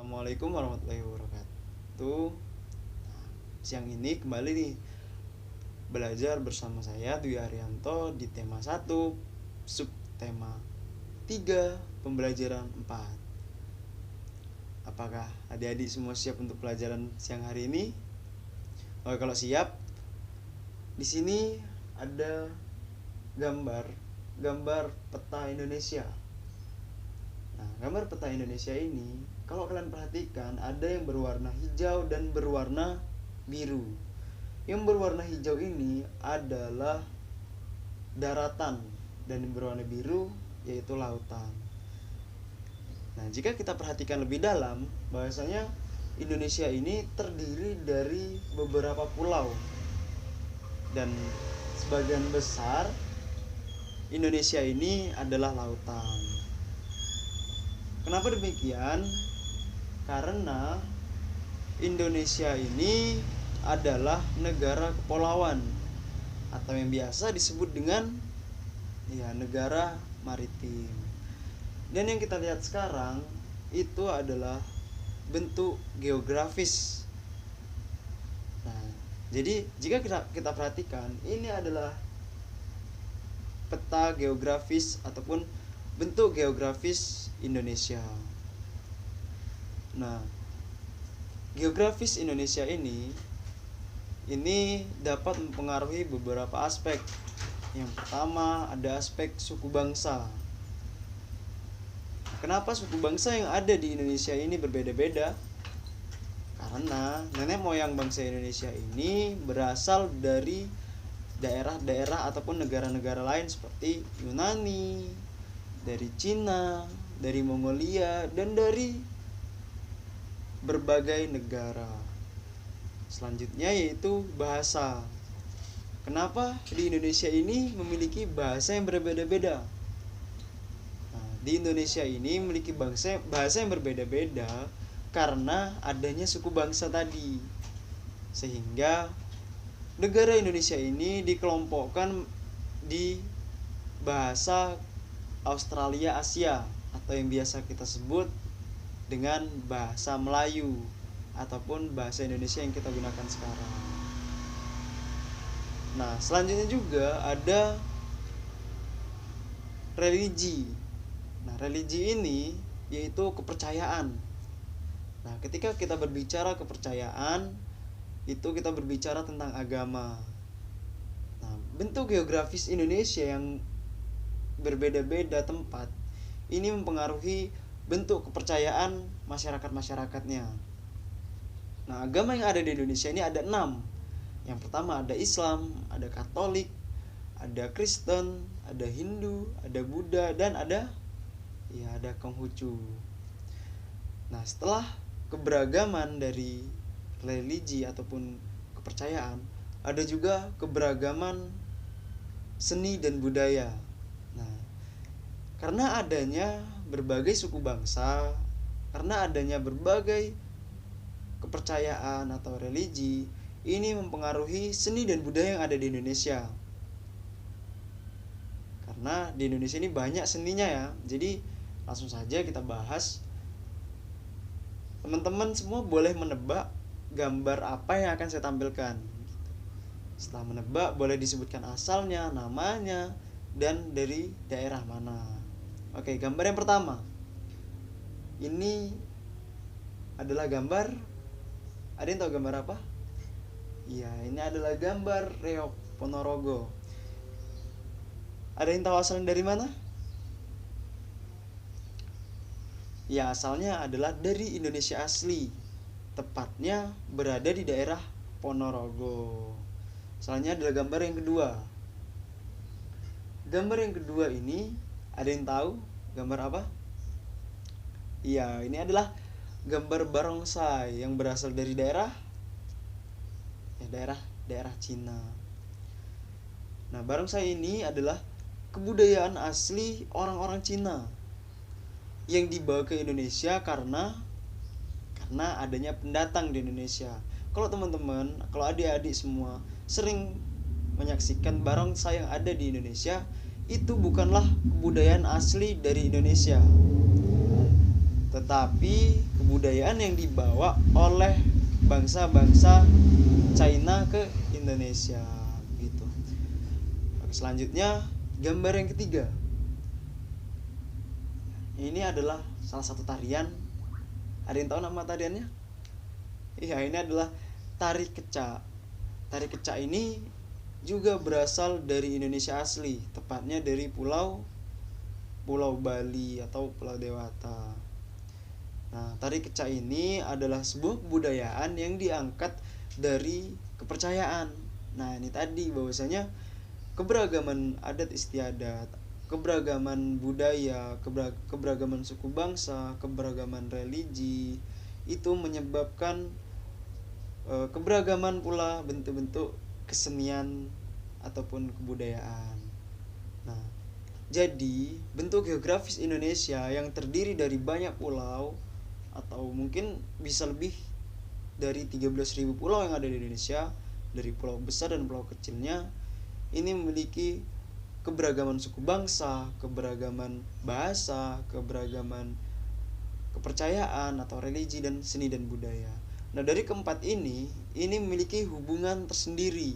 Assalamualaikum warahmatullahi wabarakatuh. Siang ini kembali nih belajar bersama saya Dwi Arianto di tema 1, subtema 3, pembelajaran 4. Apakah adik-adik semua siap untuk pelajaran siang hari ini? Oke, kalau siap, di sini ada gambar peta Indonesia. Nah, gambar peta Indonesia ini, kalau kalian perhatikan, ada yang berwarna hijau dan berwarna biru. Yang berwarna hijau ini adalah daratan, dan yang berwarna biru yaitu lautan. Nah, jika kita perhatikan lebih dalam, bahwasanya Indonesia ini terdiri dari beberapa pulau, dan sebagian besar Indonesia ini adalah lautan. Kenapa demikian? Karena Indonesia ini adalah negara kepulauan, atau yang biasa disebut dengan negara maritim. Dan yang kita lihat sekarang itu adalah bentuk geografis. Nah, jadi jika kita perhatikan, ini adalah peta geografis ataupun bentuk geografis Indonesia. Nah, geografis Indonesia ini dapat mempengaruhi beberapa aspek. Yang pertama, ada aspek suku bangsa. Kenapa suku bangsa yang ada di Indonesia ini berbeda-beda? Karena nenek moyang bangsa Indonesia ini berasal dari daerah-daerah ataupun negara-negara lain seperti Yunani, dari Cina, dari Mongolia, dan dari berbagai negara. Selanjutnya yaitu bahasa. Kenapa di Indonesia ini memiliki bahasa yang berbeda-beda? Nah, di Indonesia ini memiliki bahasa yang berbeda-beda karena adanya suku bangsa tadi. Sehingga negara Indonesia ini dikelompokkan di bahasa Australia Asia, atau yang biasa kita sebut dengan bahasa Melayu ataupun bahasa Indonesia yang kita gunakan sekarang. Nah, selanjutnya juga ada religi. Nah, religi ini yaitu kepercayaan. Nah, ketika kita berbicara kepercayaan, itu kita berbicara tentang agama. Nah, bentuk geografis Indonesia yang berbeda-beda tempat ini mempengaruhi bentuk kepercayaan masyarakat-masyarakatnya. Nah, agama yang ada di Indonesia ini ada 6. Yang pertama ada Islam, ada Katolik, ada Kristen, ada Hindu, ada Buddha, dan ada Konghucu. Nah, setelah keberagaman dari religi ataupun kepercayaan, ada juga keberagaman seni dan budaya. Nah, karena adanya berbagai suku bangsa, karena adanya berbagai kepercayaan atau religi, ini mempengaruhi seni dan budaya yang ada di Indonesia. Karena di Indonesia ini banyak seninya ya. Jadi langsung saja kita bahas. Teman-teman semua boleh menebak gambar apa yang akan saya tampilkan. Setelah menebak, boleh disebutkan asalnya, namanya, dan dari daerah mana. Oke, gambar yang pertama. Ini adalah gambar. Ada yang tahu gambar apa? Iya, ini adalah gambar Reok Ponorogo. Ada yang tahu asalnya dari mana? Ya, asalnya adalah dari Indonesia asli. Tepatnya berada di daerah Ponorogo. Selanjutnya adalah gambar yang kedua. Gambar yang kedua ini, ada yang tahu gambar apa? Iya, ini adalah gambar barongsai yang berasal dari daerah Cina. Nah, barongsai ini adalah kebudayaan asli orang-orang Cina yang dibawa ke Indonesia karena adanya pendatang di Indonesia. Kalau teman-teman, kalau adik-adik semua sering menyaksikan barongsai yang ada di Indonesia, itu bukanlah kebudayaan asli dari Indonesia. tetapi kebudayaan yang dibawa oleh bangsa-bangsa China ke Indonesia gitu. Oke, selanjutnya gambar yang ketiga. Ini adalah salah satu tarian. Ada yang tahu nama tariannya? Iya, ini adalah tari kecak. Tari kecak ini juga berasal dari Indonesia asli, tepatnya dari Pulau Bali atau Pulau Dewata. Nah, tari kecak ini adalah sebuah kebudayaan yang diangkat dari kepercayaan. Nah, ini tadi bahwasanya keberagaman adat istiadat, keberagaman budaya, keberagaman suku bangsa, keberagaman religi itu menyebabkan keberagaman pula bentuk-bentuk kesenian ataupun kebudayaan. Nah, jadi bentuk geografis Indonesia yang terdiri dari banyak pulau atau mungkin bisa lebih dari 13.000 pulau yang ada di Indonesia, dari pulau besar dan pulau kecilnya, ini memiliki keberagaman suku bangsa, keberagaman bahasa, keberagaman kepercayaan atau religi dan seni dan budaya. Nah, dari keempat ini memiliki hubungan tersendiri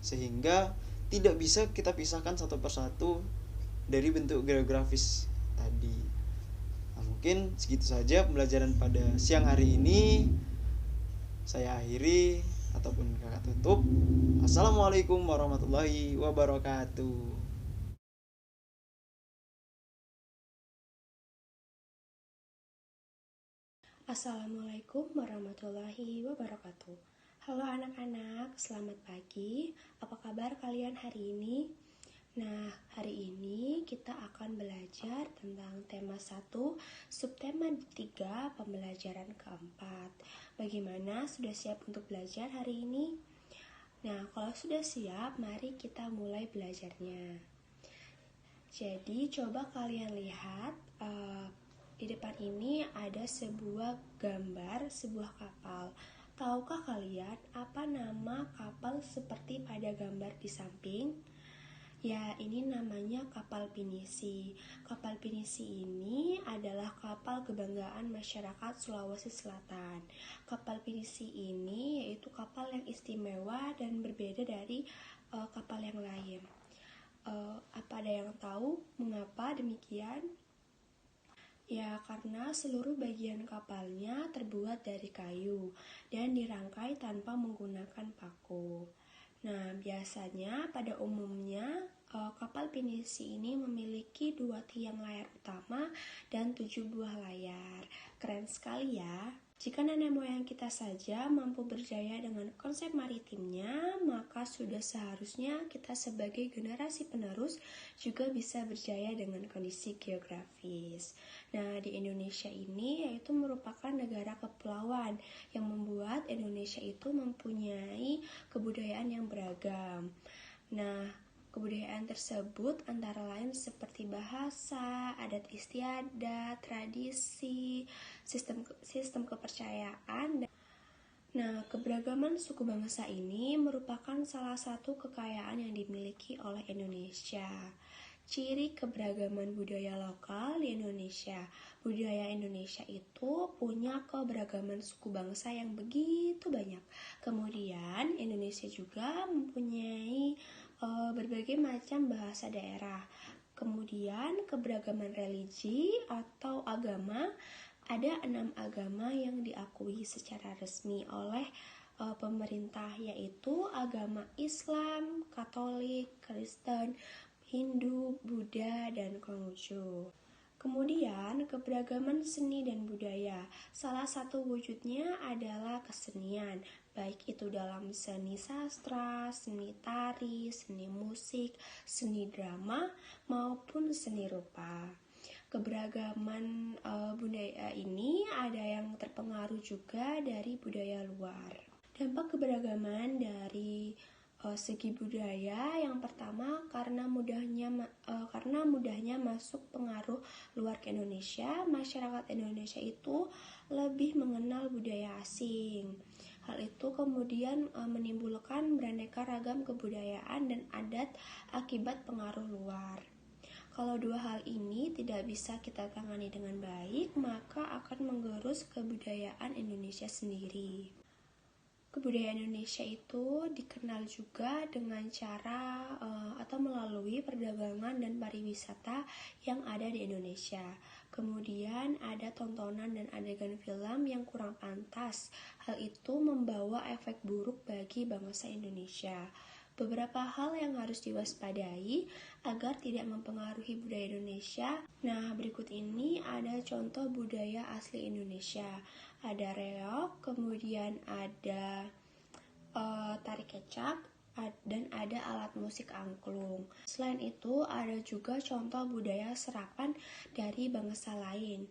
sehingga tidak bisa kita pisahkan satu persatu dari bentuk geografis tadi. Nah, mungkin segitu saja pembelajaran pada siang hari ini. Saya akhiri ataupun kakak tutup. Assalamualaikum warahmatullahi wabarakatuh. Assalamualaikum warahmatullahi wabarakatuh. Halo anak-anak, selamat pagi. Apa kabar kalian hari ini? Nah, hari ini kita akan belajar tentang tema 1, subtema 3, pembelajaran keempat. Bagaimana, sudah siap untuk belajar hari ini? Nah, kalau sudah siap, mari kita mulai belajarnya. Jadi, coba kalian lihat di depan ini ada sebuah gambar sebuah kapal. Tahukah kalian apa nama kapal seperti pada gambar di samping? Ya, ini namanya kapal pinisi. Kapal pinisi ini adalah kapal kebanggaan masyarakat Sulawesi Selatan. Kapal pinisi ini yaitu kapal yang istimewa dan berbeda dari kapal yang lain. Apa ada yang tahu mengapa demikian? Ya, karena seluruh bagian kapalnya terbuat dari kayu dan dirangkai tanpa menggunakan paku. Nah, biasanya pada umumnya kapal pinisi ini memiliki 2 tiang layar utama dan 7 buah layar. Keren sekali ya. Jika nenek moyang kita saja mampu berjaya dengan konsep maritimnya, maka sudah seharusnya kita sebagai generasi penerus juga bisa berjaya dengan kondisi geografis. Nah, di Indonesia ini yaitu merupakan negara kepulauan yang membuat Indonesia itu mempunyai kebudayaan yang beragam. Nah, kebudayaan tersebut antara lain seperti bahasa, adat istiadat, tradisi, sistem kepercayaan. Nah, keberagaman suku bangsa ini merupakan salah satu kekayaan yang dimiliki oleh Indonesia. Ciri keberagaman budaya lokal di Indonesia. Budaya Indonesia itu punya keberagaman suku bangsa yang begitu banyak. Kemudian Indonesia juga mempunyai berbagai macam bahasa daerah. Kemudian keberagaman religi atau agama, ada 6 agama yang diakui secara resmi oleh pemerintah, yaitu agama Islam, Katolik, Kristen, Hindu, Buddha, dan Konghucu. Kemudian keberagaman seni dan budaya. Salah satu wujudnya adalah kesenian, baik itu dalam seni sastra, seni tari, seni musik, seni drama, maupun seni rupa. Keberagaman budaya ini ada yang terpengaruh juga dari budaya luar. Dampak keberagaman dari segi budaya, yang pertama karena mudahnya masuk pengaruh luar ke Indonesia, masyarakat Indonesia itu lebih mengenal budaya asing. Hal itu kemudian menimbulkan beraneka ragam kebudayaan dan adat akibat pengaruh luar. Kalau dua hal ini tidak bisa kita tangani dengan baik, maka akan menggerus kebudayaan Indonesia sendiri. Kebudayaan Indonesia itu dikenal juga dengan cara atau melalui perdagangan dan pariwisata yang ada di Indonesia. Kemudian ada tontonan dan adegan film yang kurang pantas. Hal itu membawa efek buruk bagi bangsa Indonesia. Beberapa hal yang harus diwaspadai agar tidak mempengaruhi budaya Indonesia. Nah, berikut ini ada contoh budaya asli Indonesia. Ada reog, kemudian ada tari kecak, dan ada alat musik angklung. Selain itu, ada juga contoh budaya serapan dari bangsa lain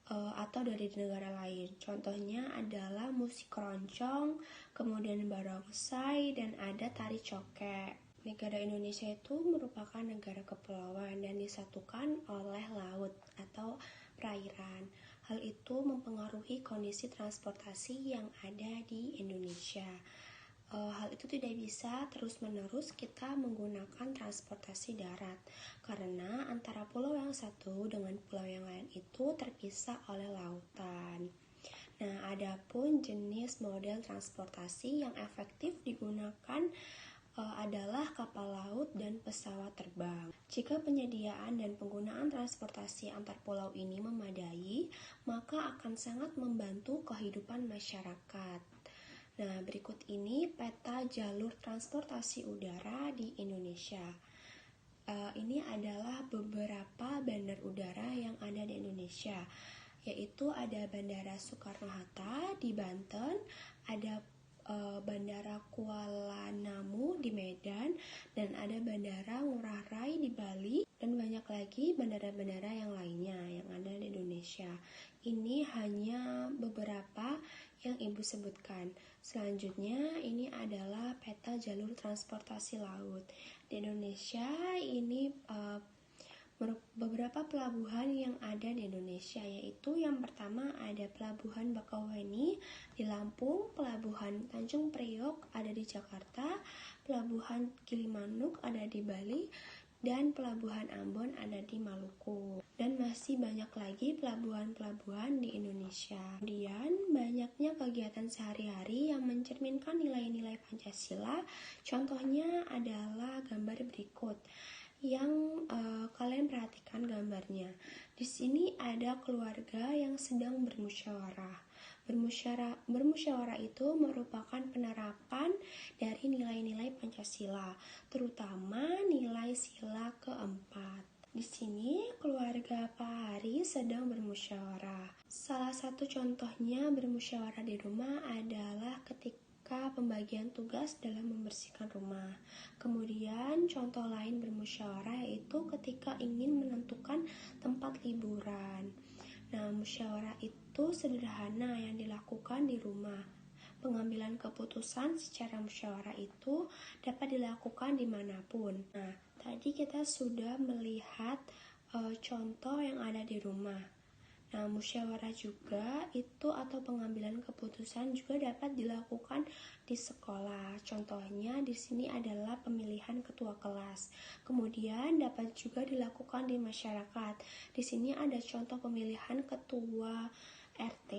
atau dari negara lain. Contohnya adalah musik keroncong, kemudian barongsai, dan ada tari cokek. Negara Indonesia itu merupakan negara kepulauan dan disatukan oleh laut atau perairan. Hal itu mempengaruhi kondisi transportasi yang ada di Indonesia. Hal itu tidak bisa terus-menerus kita menggunakan transportasi darat karena antara pulau yang satu dengan pulau yang lain itu terpisah oleh lautan. Nah, adapun jenis model transportasi yang efektif digunakan adalah kapal laut dan pesawat terbang. Jika penyediaan dan penggunaan transportasi antar pulau ini memadai, maka akan sangat membantu kehidupan masyarakat. Nah, berikut ini peta jalur transportasi udara di Indonesia. Ini adalah beberapa bandar udara yang ada di Indonesia, yaitu ada Bandara Soekarno-Hatta di Banten, ada Bandara Kuala Namu di Medan, dan ada Bandara Ngurah Rai di Bali, dan banyak lagi bandara-bandara yang lainnya yang ada di Indonesia. Ini hanya beberapa yang Ibu sebutkan. Selanjutnya ini adalah peta jalur transportasi laut. Di Indonesia ini beberapa pelabuhan yang ada di Indonesia, yaitu yang pertama ada Pelabuhan Bakauheni di Lampung, Pelabuhan Tanjung Priok ada di Jakarta, Pelabuhan Gilimanuk ada di Bali, dan Pelabuhan Ambon ada di Maluku. Dan masih banyak lagi pelabuhan-pelabuhan di Indonesia. Kemudian banyaknya kegiatan sehari-hari yang mencerminkan nilai-nilai Pancasila. Contohnya adalah gambar berikut yang kalian perhatikan gambarnya. Di sini ada keluarga yang sedang bermusyawarah. Bermusyawarah itu merupakan penerapan dari nilai-nilai Pancasila, terutama nilai sila keempat. Di sini keluarga Pak Hari sedang bermusyawarah. Salah satu contohnya bermusyawarah di rumah adalah ketika pembagian tugas dalam membersihkan rumah. Kemudian contoh lain bermusyawarah yaitu ketika ingin menentukan tempat liburan. Nah, musyawarah itu sederhana yang dilakukan di rumah. Pengambilan keputusan secara musyawarah itu dapat dilakukan dimanapun. Nah, tadi kita sudah melihat contoh yang ada di rumah. Nah, musyawarah juga itu atau pengambilan keputusan juga dapat dilakukan di sekolah. Contohnya di sini adalah pemilihan ketua kelas. Kemudian dapat juga dilakukan di masyarakat. Di sini ada contoh pemilihan ketua RT,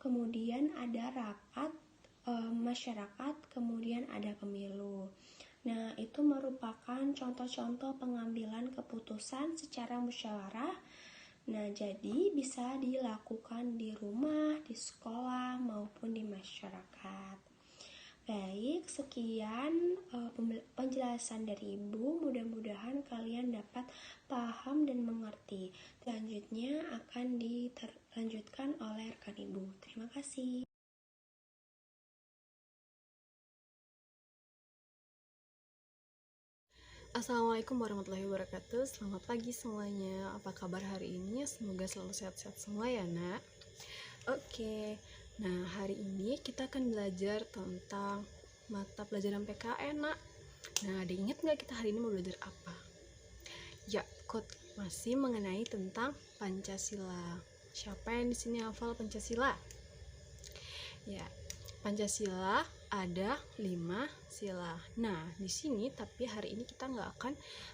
kemudian ada rapat masyarakat, kemudian ada pemilu. Nah, itu merupakan contoh-contoh pengambilan keputusan secara musyawarah. Nah, jadi bisa dilakukan di rumah, di sekolah, maupun di masyarakat. Baik, sekian penjelasan dari Ibu. Mudah-mudahan kalian dapat paham dan mengerti. Selanjutnya akan dilanjutkan oleh rekan Ibu. Terima kasih. Assalamualaikum warahmatullahi wabarakatuh. Selamat pagi semuanya. Apa kabar hari ini? Semoga selalu sehat-sehat semua ya, Nak. Oke. Nah, hari ini kita akan belajar tentang mata pelajaran PKN, Nak. Nah, ada ingat nggak kita hari ini mau belajar apa? Ya, masih mengenai tentang Pancasila. Siapa yang di sini hafal Pancasila? Ya, Pancasila ada 5 sila. Nah, di sini tapi hari ini kita nggak akan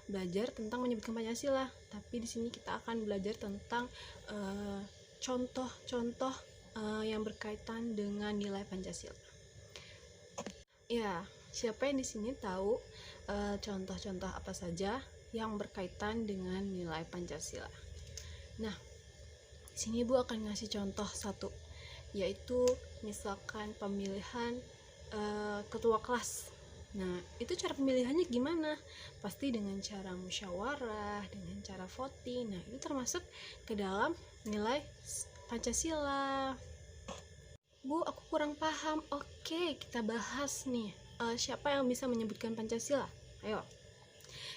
belajar tentang menyebutkan Pancasila, tapi di sini kita akan belajar tentang contoh-contoh yang berkaitan dengan nilai Pancasila. Ya, siapa yang di sini tahu contoh-contoh apa saja yang berkaitan dengan nilai Pancasila? Nah, di sini Ibu akan ngasih contoh satu, yaitu misalkan pemilihan ketua kelas. Nah, itu cara pemilihannya gimana? Pasti dengan cara musyawarah, dengan cara voting. Nah, itu termasuk ke dalam nilai Pancasila. Bu, aku kurang paham. Oke, kita bahas nih. Siapa yang bisa menyebutkan Pancasila? Ayo.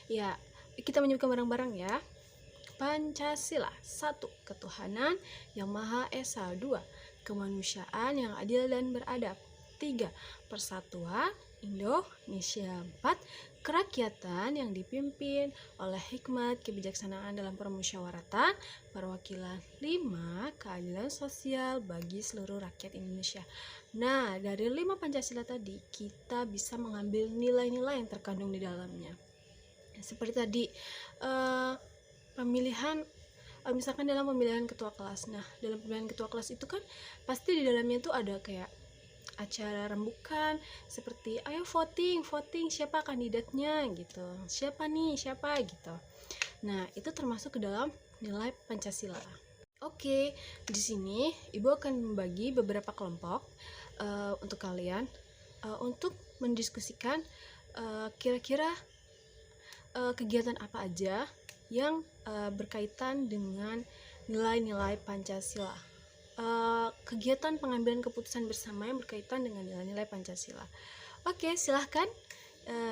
Ya, kita menyebutkan bareng-bareng ya. Pancasila. 1. Ketuhanan yang Maha Esa. 2. Kemanusiaan yang adil dan beradab. 3. Persatuan Indonesia. 4. Kerakyatan yang dipimpin oleh hikmat kebijaksanaan dalam permusyawaratan perwakilan. 5. Keadilan sosial bagi seluruh rakyat Indonesia. Nah, dari 5 Pancasila tadi kita bisa mengambil nilai-nilai yang terkandung di dalamnya. Seperti tadi pemilihan, misalkan dalam pemilihan ketua kelas. Nah, dalam pemilihan ketua kelas itu kan pasti di dalamnya tuh ada kayak acara rembukan, seperti ayo voting siapa kandidatnya gitu, siapa gitu. Nah, itu termasuk ke dalam nilai Pancasila. Oke, di sini Ibu akan membagi beberapa kelompok untuk kalian untuk mendiskusikan kira-kira kegiatan apa aja yang berkaitan dengan nilai-nilai Pancasila. Kegiatan pengambilan keputusan bersama yang berkaitan dengan nilai-nilai Pancasila. Oke, silahkan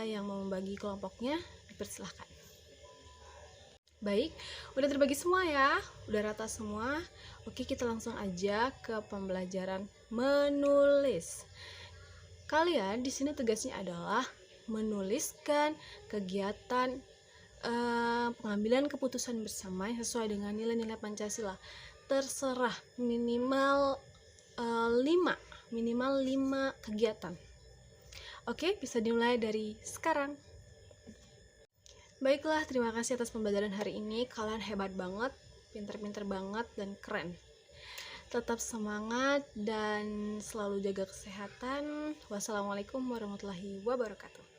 yang mau membagi kelompoknya dipersilahkan. Baik, udah terbagi semua ya, udah rata semua. Oke, kita langsung aja ke pembelajaran menulis. Kalian di sini tugasnya adalah menuliskan kegiatan pengambilan keputusan bersama yang sesuai dengan nilai-nilai Pancasila. Terserah minimal 5 kegiatan. Oke, bisa dimulai dari sekarang. Baiklah, terima kasih atas pembelajaran hari ini. Kalian hebat banget, pinter-pinter banget, dan keren. Tetap semangat dan selalu jaga kesehatan. Wassalamualaikum warahmatullahi wabarakatuh.